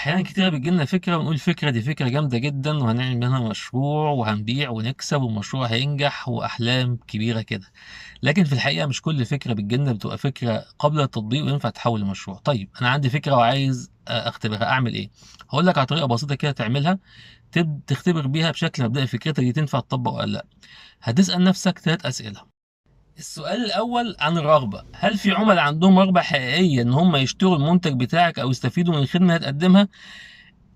أحيانا كتيرة بتجيلنا فكرة ونقول الفكرة دي فكرة جامدة جدا وهنعمل منها مشروع وهنبيع ونكسب والمشروع هينجح وأحلام كبيرة كده. لكن في الحقيقة مش كل فكرة بتجيلنا بتبقى فكرة قابلة للتطبيق وينفع تتحول لمشروع. طيب أنا عندي فكرة وعايز أختبرها، أعمل إيه؟ هقول لك على طريقة بسيطة كده تعملها، تختبر بيها بشكل مبدئي فكرتك دي تنفع تطبق ولا لأ. هتسأل نفسك 3 أسئلة. السؤال الأول عن الرغبة، هل في عملاء عندهم رغبة حقيقية إن هم يشتروا المنتج بتاعك أو يستفيدوا من الخدمة اللي هتقدمها؟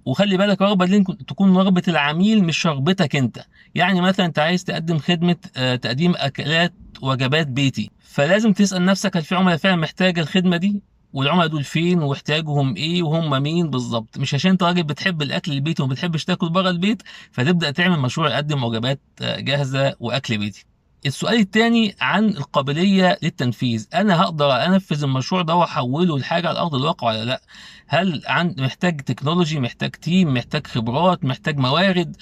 وخلي بالك الرغبة دي تكون رغبة العميل مش رغبتك انت. يعني مثلا انت عايز تقدم خدمة تقديم اكلات وجبات بيتي، فلازم تسأل نفسك هل في عملاء فعلا محتاجة الخدمة دي، والعملاء دول فين واحتياجهم ايه وهم مين بالظبط. مش عشان انت راجل بتحب الاكل البيتي وما بتحبش تاكل بره البيت فتبدأ تعمل مشروع يقدم وجبات جاهزة واكل بيتي. السؤال الثاني عن القابلية للتنفيذ، أنا هقدر أنفذ المشروع ده وأحوله لحاجة على أرض الواقع ولا لأ؟ هل محتاج تكنولوجي، محتاج تيم، محتاج خبرات، محتاج موارد.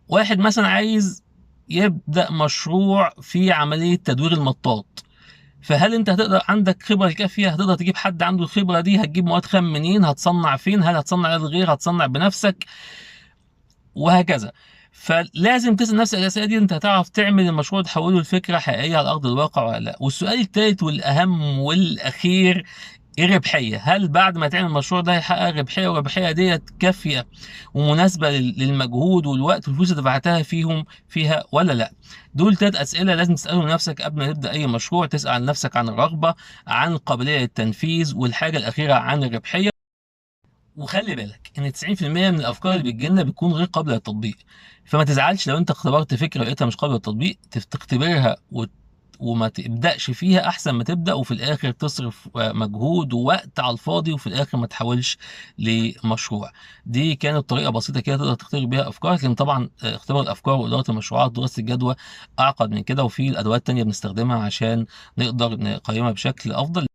واحد مثلا عايز يبدأ مشروع في عملية تدوير المطاط، فهل انت هتقدر عندك خبرة كافية؟ هتقدر تجيب حد عنده الخبرة دي؟ هتجيب مواد خام منين؟ هتصنع فين؟ هل هتصنع للغير؟ هتصنع بنفسك؟ وهكذا. فلازم تسأل نفسك الأسئلة دي، انت هتعرف تعمل المشروع تحوله لفكرة حقيقية على أرض الواقع ولا لا. والسؤال الثالث والأهم والأخير، ايه الربحية؟ هل بعد ما تعمل المشروع ده هيحقق ربحية والربحية ديت كافية ومناسبة للمجهود والوقت والفلوس اللي دفعتها فيها ولا لا؟ دول 3 أسئلة لازم تسألهم لنفسك قبل ما تبدأ أي مشروع. تسأل عن نفسك عن الرغبة، عن القابلية للتنفيذ، والحاجة الأخيرة عن الربحية. وخلي بالك ان 90% من الافكار اللي بتجيلنا بتكون غير قابله للتطبيق، فما تزعلش لو انت اختبرت فكره لقيتها مش قابله للتطبيق. تختبرها وما تبداش فيها احسن ما تبدا وفي الاخر تصرف مجهود ووقت على الفاضي وفي الاخر ما تحولش لمشروع. دي كانت طريقه بسيطه كده تقدر تختبر بيها افكارك، لكن طبعا اختبار الافكار واداره المشروعات دراسه الجدوى اعقد من كده، وفي ادوات تانية بنستخدمها عشان نقدر نقيمها بشكل افضل.